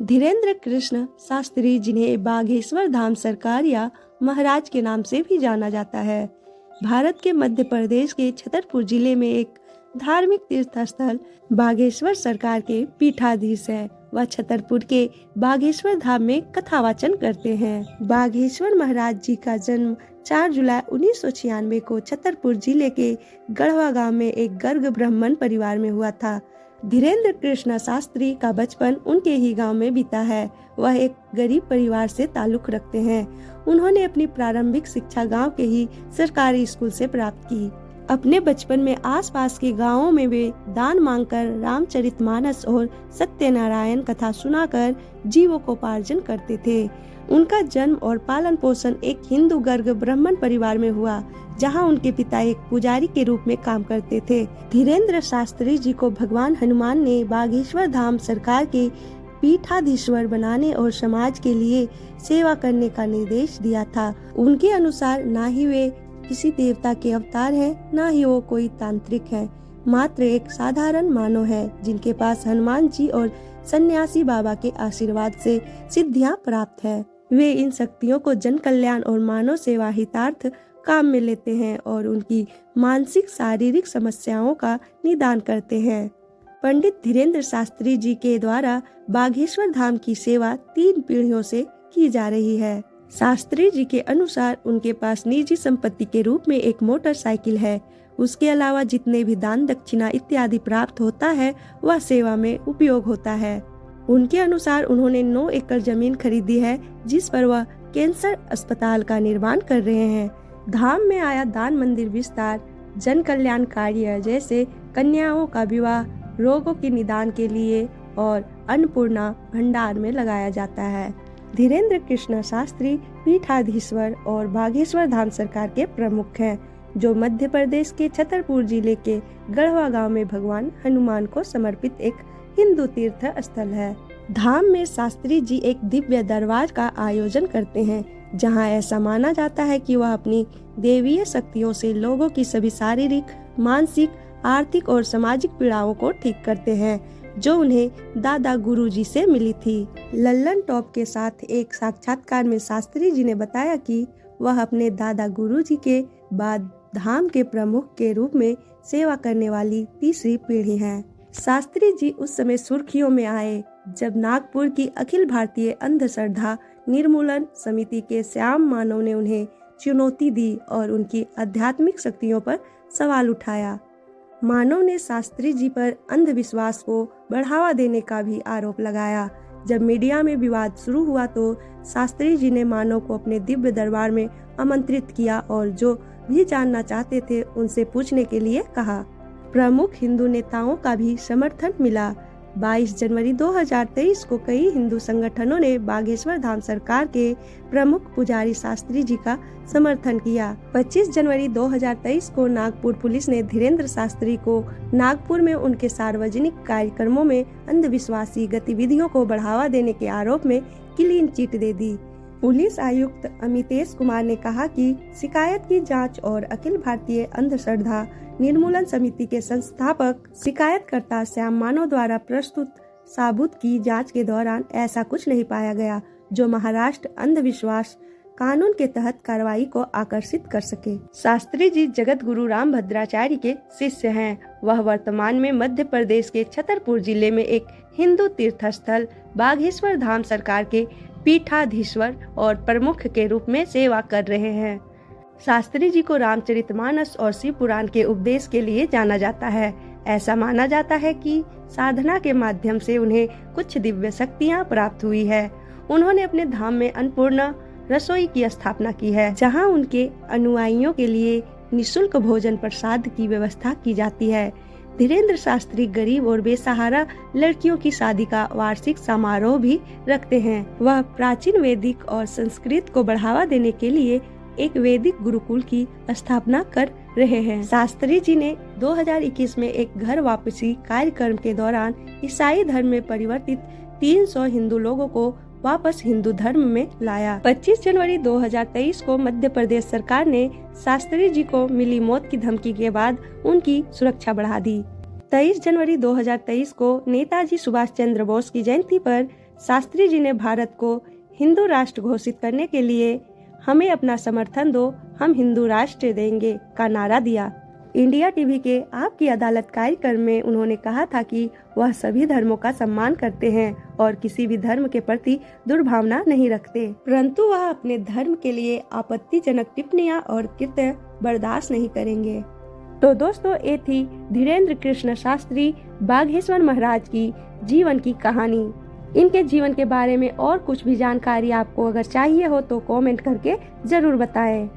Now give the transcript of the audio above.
धीरेन्द्र कृष्ण शास्त्री, जिन्हें बागेश्वर धाम सरकार या महाराज के नाम से भी जाना जाता है, भारत के मध्य प्रदेश के छतरपुर जिले में एक धार्मिक तीर्थ स्थल बागेश्वर सरकार के पीठाधीश है। वह छतरपुर के बागेश्वर धाम में कथावाचन करते हैं। बागेश्वर महाराज जी का जन्म 4 जुलाई 1996 को छतरपुर जिले के गढ़वा गांव में एक गर्ग ब्राह्मण परिवार में हुआ था। धीरेन्द्र कृष्ण शास्त्री का बचपन उनके ही गांव में बीता है। वह एक गरीब परिवार से ताल्लुक रखते हैं। उन्होंने अपनी प्रारंभिक शिक्षा गांव के ही सरकारी स्कूल से प्राप्त की। अपने बचपन में आसपास के गांवों में वे दान मांगकर रामचरितमानस और सत्यनारायण कथा सुनाकर जीविकोपार्जन करते थे। उनका जन्म और पालन पोषण एक हिंदू गर्ग ब्राह्मण परिवार में हुआ, जहां उनके पिता एक पुजारी के रूप में काम करते थे। धीरेन्द्र शास्त्री जी को भगवान हनुमान ने बागेश्वर धाम सरकार के पीठाधीश्वर बनाने और समाज के लिए सेवा करने का निर्देश दिया था। उनके अनुसार ना ही वे किसी देवता के अवतार हैं, ना ही वो कोई तांत्रिक है, मात्र एक साधारण मानव है जिनके पास हनुमान जी और सन्यासी बाबा के आशीर्वाद से सिद्धियां प्राप्त है। वे इन शक्तियों को जन कल्याण और मानव सेवा हितार्थ काम में लेते हैं और उनकी मानसिक शारीरिक समस्याओं का निदान करते हैं। पंडित धीरेन्द्र शास्त्री जी के द्वारा बागेश्वर धाम की सेवा 3 पीढ़ियों से की जा रही है। शास्त्री जी के अनुसार उनके पास निजी संपत्ति के रूप में एक मोटरसाइकिल है। उसके अलावा जितने भी दान दक्षिणा इत्यादि प्राप्त होता है वह सेवा में उपयोग होता है। उनके अनुसार उन्होंने 9 एकड़ जमीन खरीदी है, जिस पर वह कैंसर अस्पताल का निर्माण कर रहे हैं। धाम में आया दान मंदिर विस्तार, जन कल्याण कार्य जैसे कन्याओं का विवाह, रोगों के निदान के लिए और अन्नपूर्णा भंडार में लगाया जाता है। धीरेन्द्र कृष्ण शास्त्री पीठाधीश्वर और बागेश्वर धाम सरकार के प्रमुख हैं, जो मध्य प्रदेश के छतरपुर जिले के गढ़वा गांव में भगवान हनुमान को समर्पित एक हिंदू तीर्थ स्थल है। धाम में शास्त्री जी एक दिव्य दरबार का आयोजन करते हैं, जहां ऐसा माना जाता है कि वह अपनी देवीय शक्तियों से लोगों की सभी शारीरिक, मानसिक, आर्थिक और सामाजिक पीड़ाओं को ठीक करते हैं, जो उन्हें दादा गुरु जी से मिली थी। लल्लन टॉप के साथ एक साक्षात्कार में शास्त्री जी ने बताया कि वह अपने दादा गुरु जी के बाद धाम के प्रमुख के रूप में सेवा करने वाली तीसरी पीढ़ी हैं। शास्त्री जी उस समय सुर्खियों में आए जब नागपुर की अखिल भारतीय अंधश्रद्धा निर्मूलन समिति के श्याम मानव ने उन्हें चुनौती दी और उनकी आध्यात्मिक शक्तियों पर सवाल उठाया। मानव ने शास्त्री जी पर अंधविश्वास को बढ़ावा देने का भी आरोप लगाया। जब मीडिया में विवाद शुरू हुआ तो शास्त्री जी ने मानव को अपने दिव्य दरबार में आमंत्रित किया और जो भी जानना चाहते थे उनसे पूछने के लिए कहा। प्रमुख हिंदू नेताओं का भी समर्थन मिला। 22 जनवरी 2023 को कई हिंदू संगठनों ने बागेश्वर धाम सरकार के प्रमुख पुजारी शास्त्री जी का समर्थन किया। 25 जनवरी 2023 को नागपुर पुलिस ने धीरेन्द्र शास्त्री को नागपुर में उनके सार्वजनिक कार्यक्रमों में अंधविश्वासी गतिविधियों को बढ़ावा देने के आरोप में क्लीन चिट दे दी। पुलिस आयुक्त अमितेश कुमार ने कहा कि शिकायत की जांच और अखिल भारतीय अंधश्रद्धा निर्मूलन समिति के संस्थापक शिकायतकर्ता श्याम मानव द्वारा प्रस्तुत साबूत की जांच के दौरान ऐसा कुछ नहीं पाया गया जो महाराष्ट्र अंधविश्वास कानून के तहत कार्रवाई को आकर्षित कर सके। शास्त्री जी जगत गुरु रामभद्राचार्य के शिष्य हैं। वह वर्तमान में मध्य प्रदेश के छतरपुर जिले में एक हिंदू तीर्थ स्थल बागेश्वर धाम सरकार के पीठाधीश्वर और प्रमुख के रूप में सेवा कर रहे हैं। शास्त्री जी को रामचरितमानस और शिव पुराण के उपदेश के लिए जाना जाता है। ऐसा माना जाता है कि साधना के माध्यम से उन्हें कुछ दिव्य शक्तियां प्राप्त हुई है। उन्होंने अपने धाम में अन्नपूर्णा रसोई की स्थापना की है, जहां उनके अनुयायियों के लिए निःशुल्क भोजन प्रसाद की व्यवस्था की जाती है। धीरेन्द्र शास्त्री गरीब और बेसहारा लड़कियों की शादी का वार्षिक समारोह भी रखते हैं। वह प्राचीन वैदिक और संस्कृत को बढ़ावा देने के लिए एक वैदिक गुरुकुल की स्थापना कर रहे हैं। शास्त्री जी ने 2021 में एक घर वापसी कार्यक्रम के दौरान ईसाई धर्म में परिवर्तित 300 हिंदू लोगों को वापस हिंदू धर्म में लाया। 25 जनवरी 2023 को मध्य प्रदेश सरकार ने शास्त्री जी को मिली मौत की धमकी के बाद उनकी सुरक्षा बढ़ा दी। 23 जनवरी 2023 को नेताजी सुभाष चंद्र बोस की जयंती पर शास्त्री जी ने भारत को हिंदू राष्ट्र घोषित करने के लिए हमें अपना समर्थन दो, हम हिंदू राष्ट्र देंगे का नारा दिया। इंडिया टीवी के आपकी अदालत कार्यक्रम में उन्होंने कहा था कि वह सभी धर्मों का सम्मान करते हैं और किसी भी धर्म के प्रति दुर्भावना नहीं रखते, परंतु वह अपने धर्म के लिए आपत्तिजनक टिप्पणियां और कृत्य बर्दाश्त नहीं करेंगे। तो दोस्तों, ये थी धीरेन्द्र कृष्ण शास्त्री बाघेश्वर महाराज की जीवन की कहानी। इनके जीवन के बारे में और कुछ भी जानकारी आपको अगर चाहिए हो तो कमेंट करके जरूर बताएं।